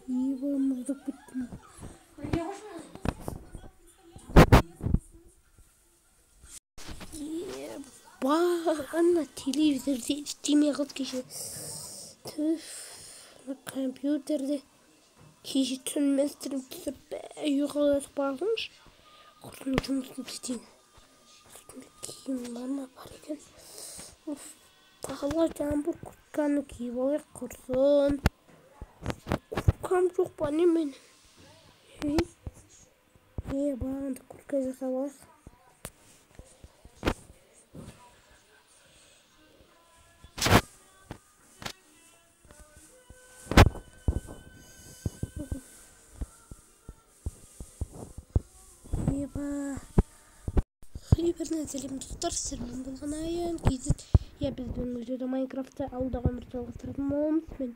İyi bağımızlık bitti. Bana televizyonda istediğimi kız kişi. Kompüterde kişi tünmezdirim tüsüp yukarı bağlamış. Kursun cümlesini isteyeyim. Kim bana yaparken. Of. Takılacağım bu kurtkanı ki böyle kursun. Kurtkam çok bana benim. Bana da kurtkacı savaş. Bir nezelim tutar sırmın bulgan ayın gizit ya bizden videoda Minecraft'ta avda ömür çalıştırmamız ben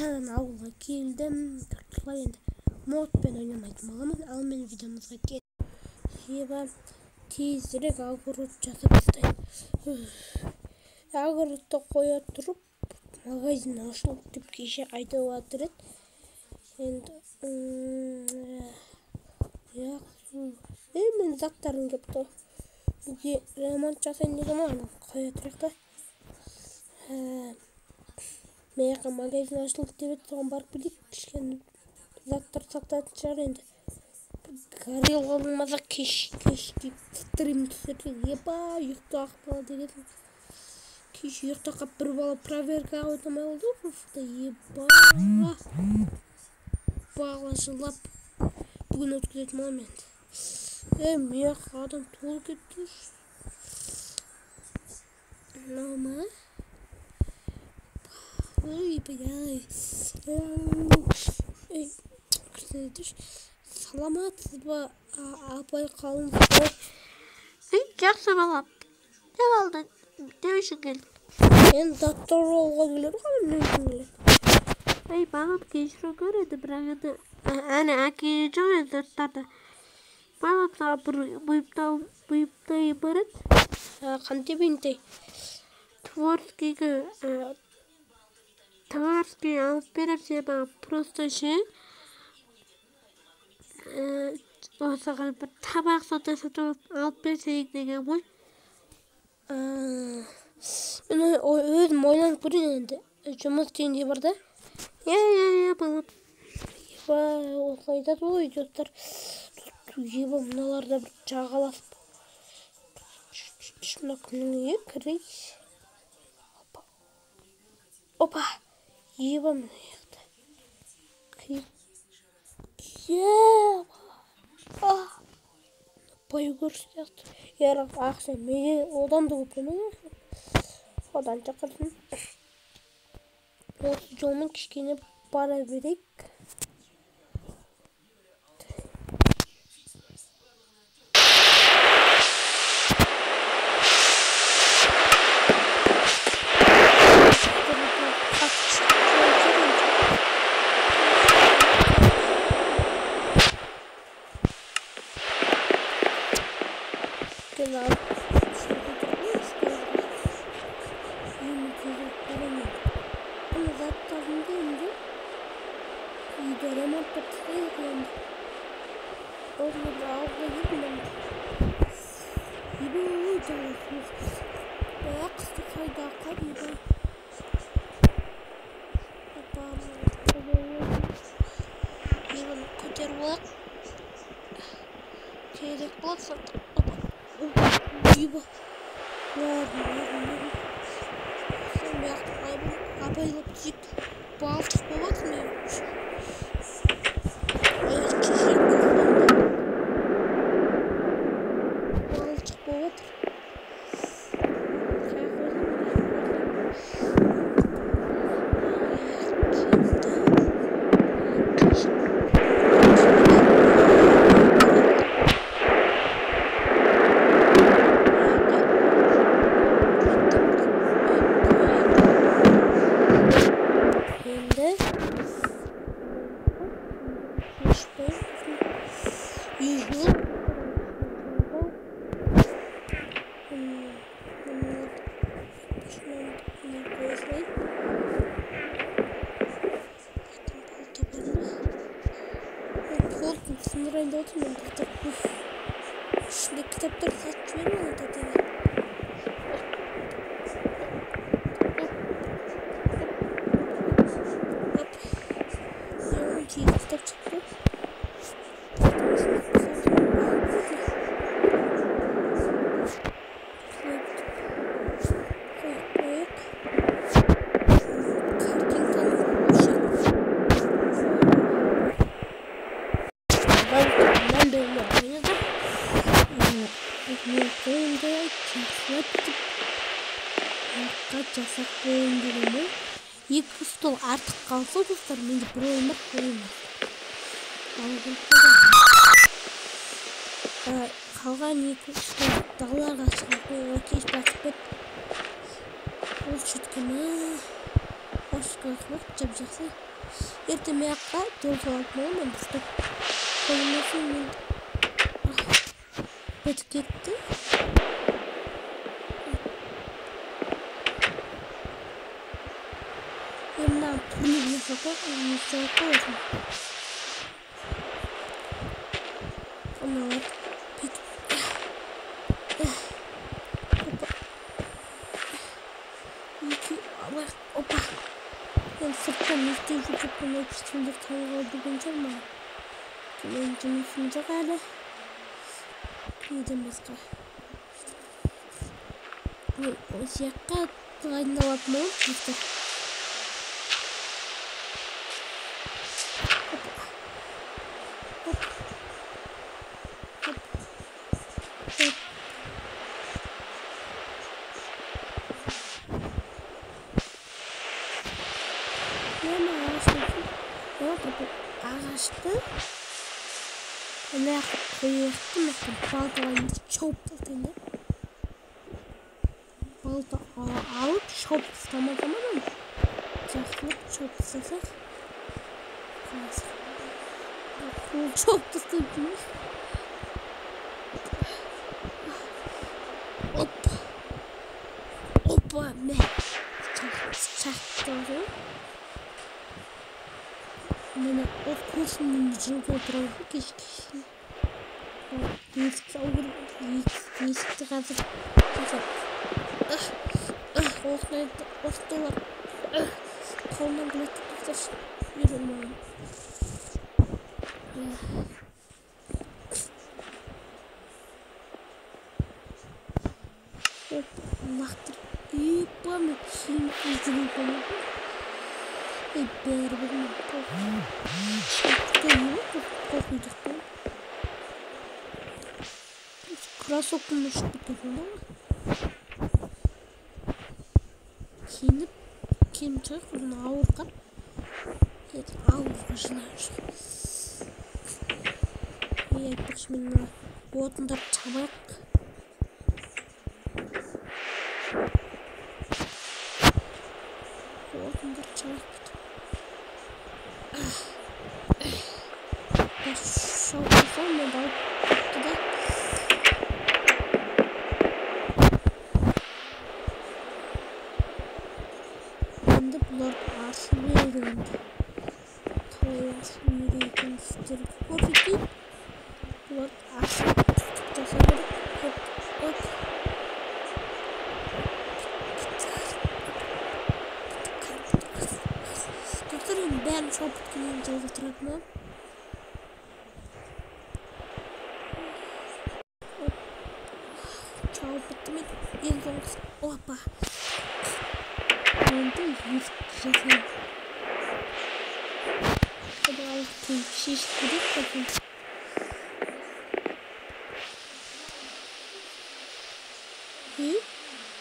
yani avla geldim kırkla endi mod ben oynamaydım olamaz al men videomuza gel ya ben tezdirek algorut jasap istayım algorutta koya turup magazin açılıp dip kişi ayda vatırıt endi ya men zaktarın yaptı bugün remont жасайын деген ана қоя тұрайық та мына жаққа магазин ашылды деп еді соған барып келейік кішкене заттар сататын шығар енді горелка болмаса кешке стрим түсірсек еба ұйықтап қалады деген кеше ұйықтап қалып бір бала проверкаға ойнамай қалды еба бала жылап бүгін өткізетін боламын енді мына адам толып кетті мынау ма ой-ой саламатсыз ба апай қалыңыз жақсы балам не болды не үшін келдің енді заттар алуға келеді ғой не үшін келеді балам кешірім көреді бірақ енді әне әкелген жоқ енді заттарды балам саған бір бұйымтай бар еді қандай бұйымтай творский алып беремін сен маған просто ше осыған бір табақ сондай сатып алып берсең деген ғой мен өзім ойланып көрейін енді жұмыс дегенде бар да иә балам осылай айтады ғой достар мыналарда бір жағаласып мына күніне кірейік опа еба мына жақта бай көріс сияқты ярақ ақша менде одан да көп емес одан шақырсын осы жолмен кішкене бара берейік көтеріп алайық керек болады сатып абайлап түсейік балтық болып жатыр балтық болып жатыр Şimdi oturmuyorum. Şimdi kitapları saç veriyor dedene. Hop. Kitap çıktı. Ben de onu oynadım. Oyunda kaç yasak oyunlarımı ilk futbol artık kalsa dostlar bence bir oyunda koyamaz. Kalgan екі дағаларға шығып кеш басып ол шүткіні қошқылық жап жақсы ертең аяққа жол салып болмын дұрыстап қолымасын мен бітіп кетті мына турнир жасап қойсын аналар Опа. Ben sırttan yüzde vücudumda içimde tanrı bulunca mı? Güvencim üstünde galiba. Neyden başka? O siyakka tığayında bakmam. İşte. Hop. Hop. Hop. Hop. Ağaçtı. Ne koyacaktım mesela baltalarını çok tutayım. Balta alıp çok tutamadım ama caklık çok tutacak. Çok tutayım. Hoppa. Hoppa ne? Çaktı. Mana o kursunun içine oturan keşke. Değişikti olur. Değişikti hazır. Ortalar. Kolundan bile tutar. Yürüyorum. Allah'tır. Bana kim izin koyuyor? Berberim korkuyduk. Kura sokulmuş bir defa ama kim çıkıyor bunu avurkan avurkaşılar bismillah otunda çabak Şov yapalım da ben de bunlar arsını öğrendim. Arsını öğrendim istedim. Korkutayım. Bunlar arsını tuttukça sanırım. Hop. Doktorum ben çok bitkinim yolda bırakmam. Opa. Ben de yüz güzel. Kadar şiştirip bakın.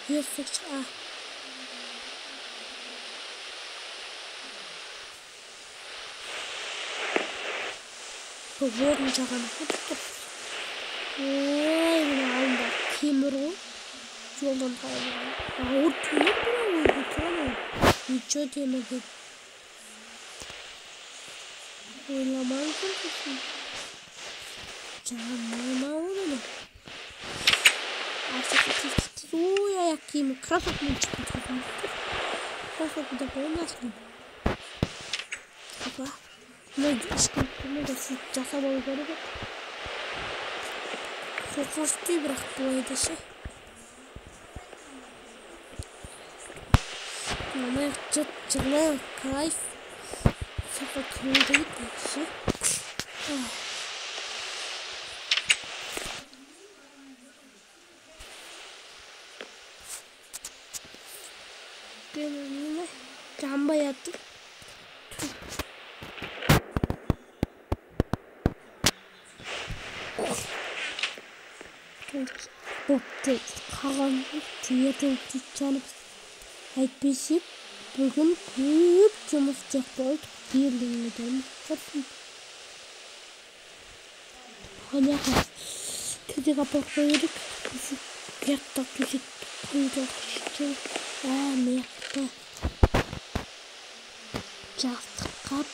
Yüz sıçra. Bu vurmayacağım. Oy, kimur o? Yoldan kayboldu. Ortaya bırakıyordu tamam. Hiç ödemedim. Oylamayı mısın? Canım oğlum. Artık oy ayak giyimi. Krasok mu çıktı? Krasok da olmaz mı? Baba. Ne aşkım? Ne de siz casa boyları bak. Қорқынышты бірақ былай десе. Мамай жылы кайф. Сапа тұруда еді. Gönlüme camba yattım. Boptu kalan tiyatı çalıp айтпесе бүгін көп жұмыс істеп болды. Берлігімді қырсын. Қоняға төсек апарып қойдық. Қияқтақ төсек қойдық. Мықты жастық қап.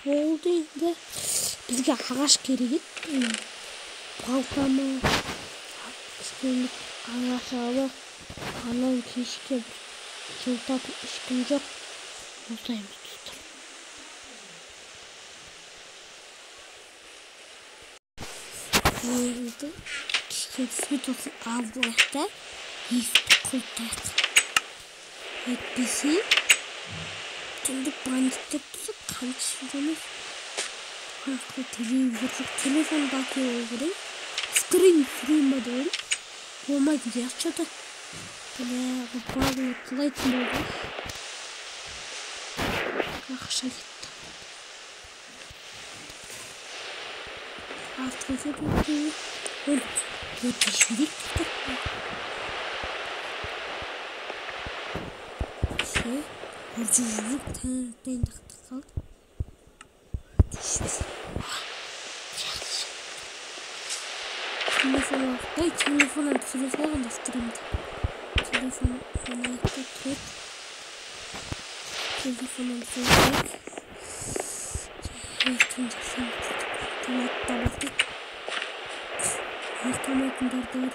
Oldu енді бізге ағаш керек еді. Балкамы кішкенlik ағаш алып, анан кешке жылтатын ешкім жоқ. Осылаймыз достар. Енді кішкене светосын алып алайық та, есікті құлыптайық. Әйтпесе түнде бандиттер тұрса қанша жұмыс. Телефон бақи ол керек. Скрин ба дейін. Болмайды деп жатыр. Барлығы құлайтын болды. Ақша кетті. Артқызы болды. Өте жүйрек кетті. Жүріп дайындықты қалды. Düşmesin. Telefonum telefonum da streamde. Telefonum ayakta tut. Telefonum sıcak. Yırtınca seni tutup. Tomatla baktık. Tomatın darda var.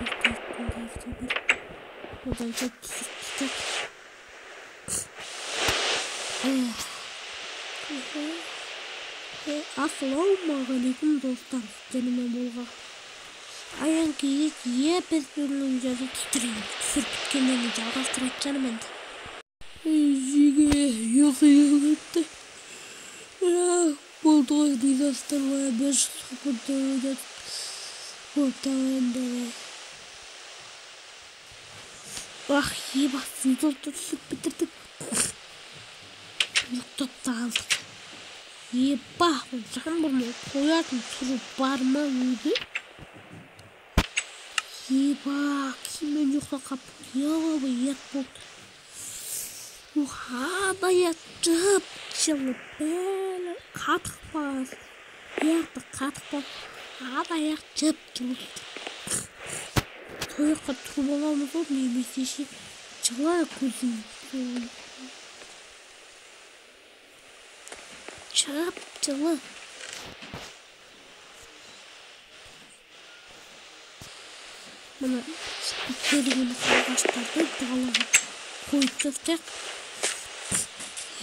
Oradan çok tutacak. Assalamualaikum dostlar. Canıma bolğa. Аян кейік біз бүгін жазып түсіріп біткеннен жалғастырып жатқаным енді. Жеге ұйқы. Болды ғой достар, 5 секунд ойнап болды енді. Ебақ, видеоны түсіріп бітірдік. Ұйықтап та қалдық. Ебақ, жаңбырмай қоятын түрі бар ма өзі? Ебақ, мен ұйықта қап, ебі ет болды. Ада жып жылы бәлі қатық бас. Еқті қатық бас. Ада жып жылы. Тойыққа тұрып аламыз ол, немесе жылы көзім. Жып жылы. Мына келгені қағаштарды далаға қойып тастайық.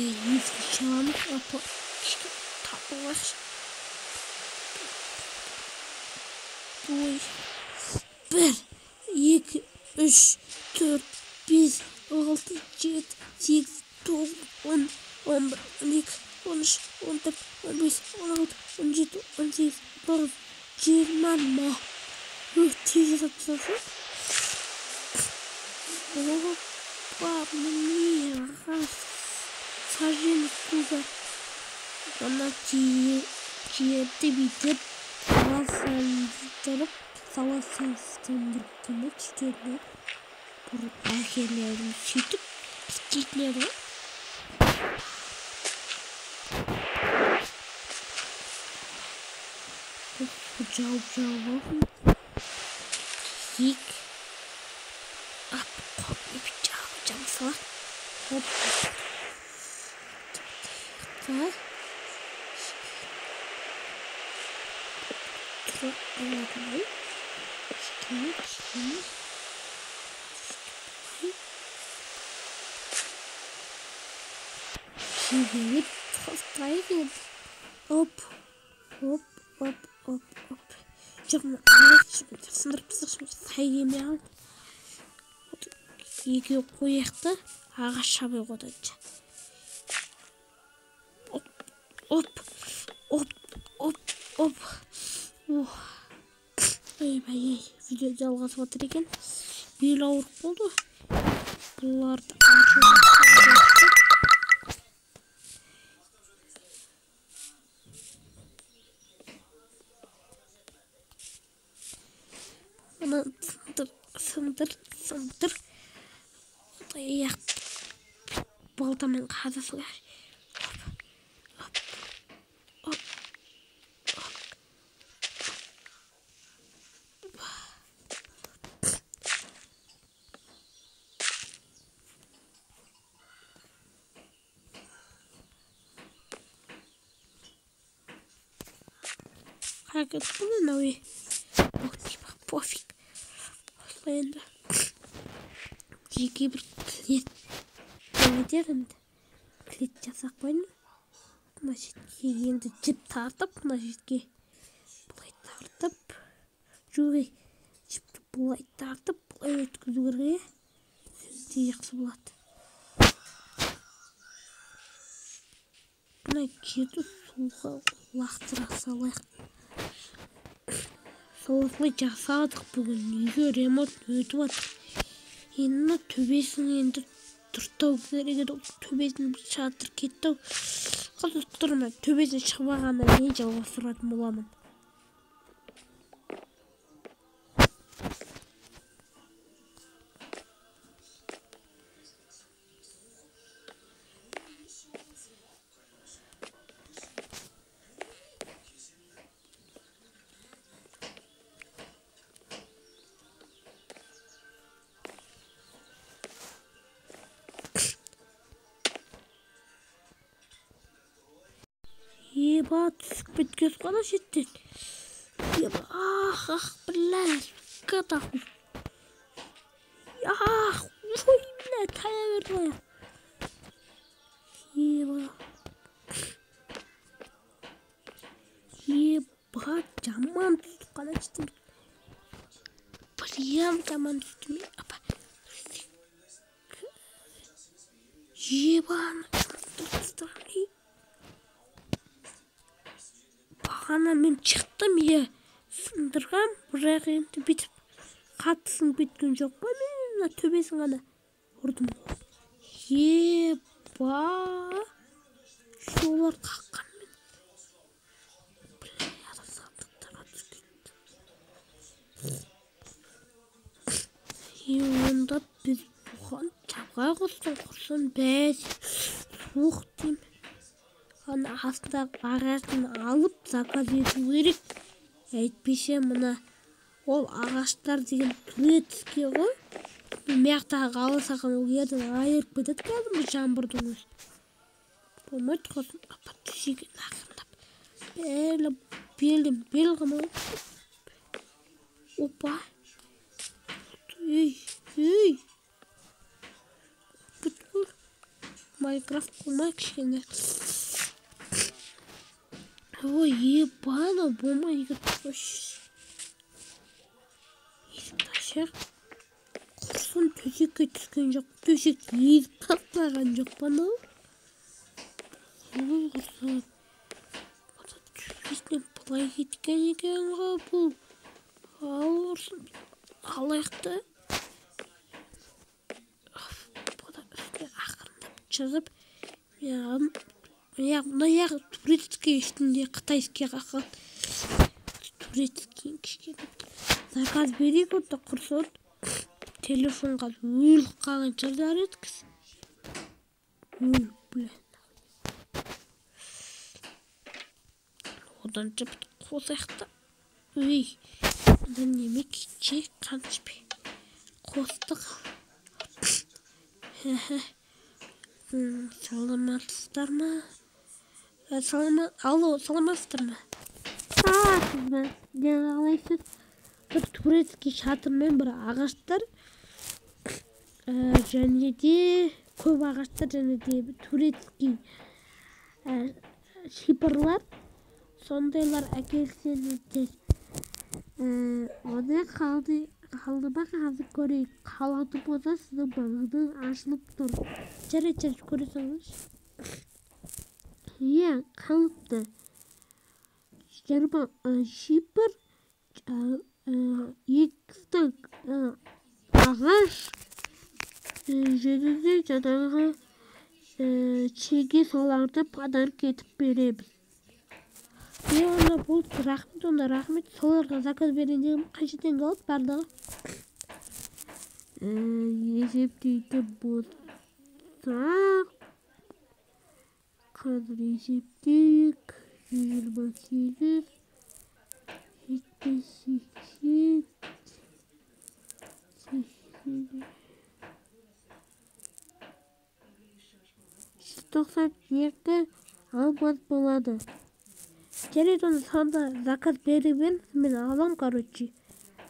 Ескі шамыз апа кішкі тапылғаш. 1, 2, 3, 4, 5, 6, 7, 8, 9, 10, 11, 12, 13, 14, 15, 16, 17, 18, 19, 20. Тез жатсасын. Мне сажен куза. Она тиеті бітіп, саласандырып түстеріне бұрып әкелерін сөйтіп істейтілері. Жауып Ик. Қоп, жамсылақ. Қоп. Şimdi tostayı hop. Canım sындırып тасташы сай келмей екеуі қояқты ағаш шабай қойданша оп ойбай видео жалғасып жатыр екен бел ауырып болды бұларды сындыр аяқ балтамен қазасың Как это пофиг. Енді жеке бір клет енді клет жасап қойдым. Мына жерге енді жіп тартып, мына жерге бұлай тартып, жіпті бұлай тартып, бұлай өткізу керек. Сөзде жақсы болады. Мына жерді суға лақтыра салайық. Солай жасадық бүгін. Үйге ремонт өтіп жатыр. Енді төбесін енді дұрыстау керек еді. Төбесін шатыр кетті. Қазір тұрмай төбесін шығбағаннан кейін жалғастыратын боламын. Еба түсіп кеткез қана шеттен. Еба бля, катаху. Ой, бля, тая берді. Еба жаман түсіп қана шеттен. Прям жаман түсті ме? Еба Бағана мен шықтым, сындырғам, бірақ енді бітіп қатысын біткен жоқ па, мен төбесін ғана ұрдым. Жолар қаққан мен. Адам сандықтарға түскен. Онда біз бұған жабға құрсын бәз суық дейм. Астындағы ағаштың алып заказ ету керек. Әйтпесе мына ол ағаштар деген туретіске ғой. Мияқтағы алысаған ол ердің айырып кетеді кәдімгі жаңбырдың өзі. Болмайды қосын апа түсеген ақырындап. Бел қымай. Опа. Үй. Бүткіл. Майнкрафт қылмай кішкене. Ой, ебано, болмай егір. Есікті ашар. Құрсын төсекке түскен жоқ. Төсек езіп тастаған жоқ бана. Ой, құрсын. Төсесінен бұлай кеткен екен ғой бұл. Ал құрсын. Алаяқты. Бұда үстіне ақырындап шығып. Мына яғы турецкий үстінде қытайский қаққан. Турецкий кішкене. Заказ берейік отта құрсын. Телефонға өліп қалған жардар едікіз. Өліп, бля. Одан жіпті қосаяқта. Ой, одан неме кетші қаншпе. Қостық. Саламатсыздар ма? Алло, саламатсыздар ма? Саламатсыз ба? Не қалайсыз? Бір турецкий шатырмен бір ағаштар және де көп ағаштар және де турецкий шипырлар сондайлар әкелсеңіздер оны қалдыма қазір көрейік. Қалады болса сіздің маңызың ашылып тұр. жарайды көре салыңызшы. Иә, қалыпты. 20 шипыр, 2 стак ағаш, жөнінде жаңағы чеге соларды подарок етіп береміз. Онда болды, рахмет, онда рахмет. Соларға заказ берейін қаншадан қалады барлығы? Есептейтін болсақ, қазір есептейік. 128, 78, 192 алмаз болады. Жарайды, оны сонда заказ беріп беріңіз, мен алам, короче.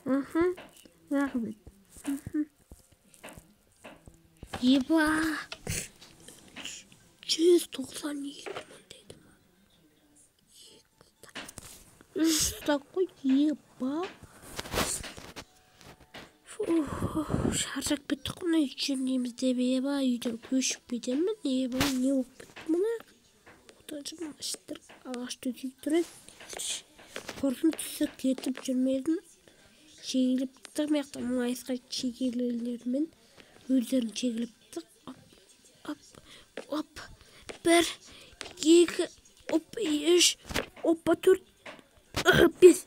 Аха, рахмет. Еба! 192 мың деді ма? 3 стак қой, еба! Шаршап кеттік қой, мына жүрмейміз деп, еба, үйден көшіп кетемін, еба, не болып кетті мына? Бұтаншым ағаштар, ағашты өтейіп тұрады. Құрсын түсі кетіп жүрмейдің, шегіліп тұқ, мияқта майысқа шегелелермен өздерін шегіліп тұқ. Оп, 1, 2, 3, 4, 5.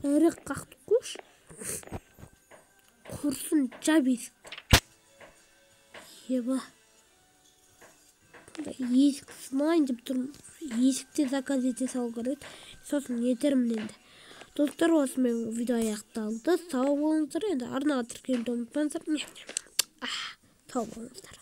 Әрі қақты қош. Құрсын жап есікті. Еба. Есік сынайын деп тұрмын. Есікте заказ ете салу керек. Сосын етермін енді. Достар, осымен видео аяқталды. Сау болыңыздар. Енді арнаға тіркелуді ұмытпаңыздар. Сау болыңыздар.